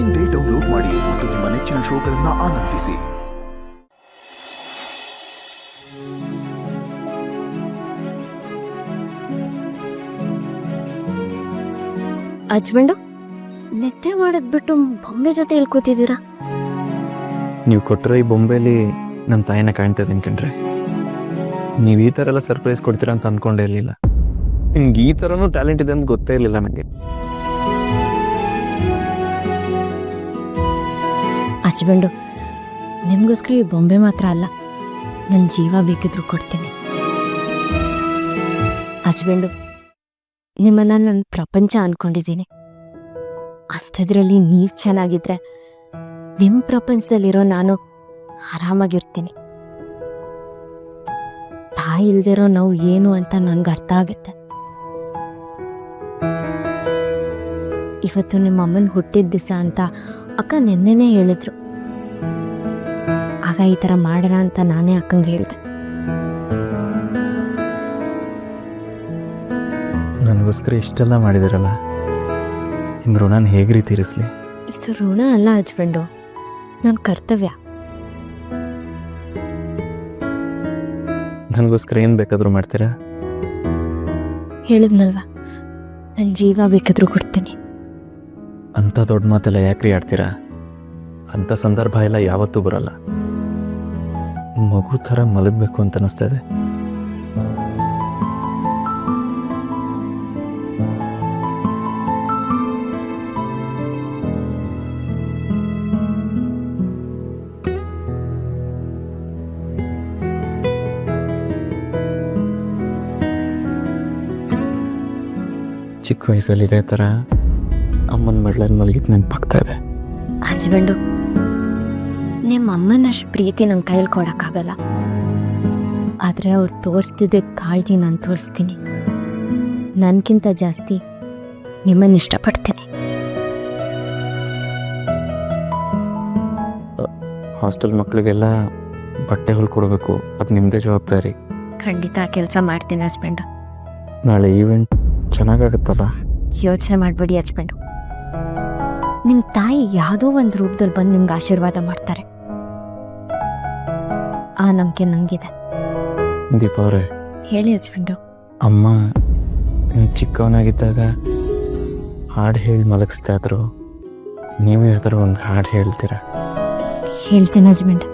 ಇಂದೇ ಡೌನ್ಲೋಡ್ ಮಾಡಿ ಮತ್ತು ನಿಮ್ಮ ನೆಚ್ಚಿನ ಶೋಗಳನ್ನು ಆನಂದಿಸಿ. ಹಜ್ಬಂಡು, ನಿದ್ದೆ ಮಾಡೋದ್ ಬಿಟ್ಟು ಬೊಂಬೆ ಜೊತೆ ಎಲ್ಲಿ ಕೂತಿದ್ದೀರಾ? ನೀವು ಕೊಟ್ಟಿರೋ ಈ ಬೊಂಬೆಲಿ ನನ್ನ ತಾಯಿನ ಕಾಣ್ತದೆ ಅನ್ಕೊಂಡ್ರೆ. ನೀವು ಈ ಥರ ಎಲ್ಲ ಸರ್ಪ್ರೈಸ್ ಕೊಡ್ತೀರಾ ಅಂತ ಅಂದ್ಕೊಂಡೇ ಇರಲಿಲ್ಲ. ನಿಮ್ಗೆ ಈ ಥರನೂ ಟ್ಯಾಲೆಂಟ್ ಇದೆ ಅಂತ ಗೊತ್ತೇ ಇರಲಿಲ್ಲ ನನಗೆ. ಹಜ್ಬಂಡು, ನಿಮ್ಗೋಸ್ಕರ ಈ ಬೊಂಬೆ ಮಾತ್ರ ಅಲ್ಲ, ನನ್ನ ಜೀವ ಬೇಕಿದ್ರು ಕೊಡ್ತೀನಿ. ಹಜ್ಬಂಡು, ನಿಮ್ಮನ್ನ ನನ್ನ ಪ್ರಪಂಚ ಅನ್ಕೊಂಡಿದ್ದೀನಿ. ಅಂಥದ್ರಲ್ಲಿ ನೀವು ಚೆನ್ನಾಗಿದ್ರೆ ನಿಮ್ಮ ಪ್ರಪಂಚದಲ್ಲಿರೋ ನಾನು ಆರಾಮಾಗಿರ್ತೀನಿ. ತಾಯಿ ಇಲ್ದಿರೋ ನೋವು ಏನು ಅಂತ ನನ್ಗೆ ಅರ್ಥ ಆಗುತ್ತೆ. ಇವತ್ತು ನಿಮ್ಮ ಅಮ್ಮನ ಹುಟ್ಟಿದ ದಿವಸ ಅಂತ ಅಕ್ಕ ನೆನ್ನೆನೇ ಹೇಳಿದ್ರು. ಆಗ ಈ ಥರ ಮಾಡೋಣ ಅಂತ ನಾನೇ ಅಕ್ಕಂಗೆ ಹೇಳಿದೆ. ನನಗೋಸ್ಕರ ಇಷ್ಟೆಲ್ಲ ಮಾಡಿದಿರಲ್ಲ, ನಿಮ್ಮ ಋಣನ ಹೇಗ್ರಿ ತೀರಿಸ್ಲಿ? ಇದು ಋಣ ಅಲ್ಲ ಹಜ್ಬಂಡು, ನನ್ನ ಕರ್ತವ್ಯ. ನನಗೋಸ್ಕರ ಏನು ಬೇಕಾದರೂ ಮಾಡ್ತೀರಾ? ಹೇಳಿದ್ನಲ್ವಾ, ನನ್ನ ಜೀವ ಬೇಕಾದ್ರೂ ಕೊಡ್ತೀನಿ. ಅಂಥ ದೊಡ್ಡ ಮಾತೆಲ್ಲ ಯಾಕ್ರಿ ಆಡ್ತೀರಾ? ಅಂಥ ಸಂದರ್ಭ ಎಲ್ಲ ಯಾವತ್ತೂ ಬರಲ್ಲ. ಮಗು ಥರ ಮಲಗಬೇಕು ಅಂತ ಅನ್ನಿಸ್ತಾ ಇದೆ. ಚಿಕ್ಕ ವಯಸ್ಸಲ್ಲಿ ಇದೇ ಥರ ಅಮ್ಮನ ಮಡ್ಲಲ್ಲಿ ಮಲಗಿದ್ದು ನೆನಪಾಗ್ತಾ ಇದೆ. ಹಜ್ಬಂಡು, ನಿಮ್ಮ ಅಮ್ಮನಷ್ಟು ಪ್ರೀತಿ ನನ್ನ ಕೈಯಲ್ಲಿ ಕೊಡೋಕ್ಕಾಗಲ್ಲ. ಆದರೆ ಅವ್ರು ತೋರಿಸ್ತಿದ್ದ ಕಾಳಜಿ ನಾನು ತೋರಿಸ್ತೀನಿ. ನನಗಿಂತ ಜಾಸ್ತಿ ನಿಮ್ಮನ್ನು ಇಷ್ಟಪಡ್ತೀನಿ. ಹಾಸ್ಟೆಲ್ ಮಕ್ಕಳಿಗೆಲ್ಲ ಬಟ್ಟೆಗಳು ಕೊಡಬೇಕು, ಅದು ನಿಮ್ಮದೇ ಜವಾಬ್ದಾರಿ. ಖಂಡಿತ ಕೆಲಸ ಮಾಡ್ತೀನಿ ಹಜ್ಬಂಡು. ನಾಳೆ ಈವೆಂಟ್ ಚೆನ್ನಾಗಾಗುತ್ತಲ್ಲ? ಯೋಚನೆ ಮಾಡಬೇಡಿ ಹಜ್ಬಂಡು. ನಿಮ್ಮ ತಾಯಿ ಯಾವುದೋ ಒಂದು ರೂಪದಲ್ಲಿ ಬಂದು ನಿಮ್ಗೆ ಆಶೀರ್ವಾದ ಮಾಡ್ತಾರೆ. ಆ ನಂಬಿಕೆ ನನಗಿದೆ. ದೀಪ ಅವರೇ, ಹೇಳಿ ಹಜ್ಬಂಡು. ಅಮ್ಮ ನೀವು ಚಿಕ್ಕವನಾಗಿದ್ದಾಗ ಹಾಡು ಹೇಳಿ ಮಲಗಿಸ್ತಾ ಇದ್ರು, ನೀವು ಯಾವ ಥರ ಒಂದು ಹಾಡು ಹೇಳ್ತೀರಾ? ಹೇಳ್ತೀನಿ ಹಜ್ಬಂಡು.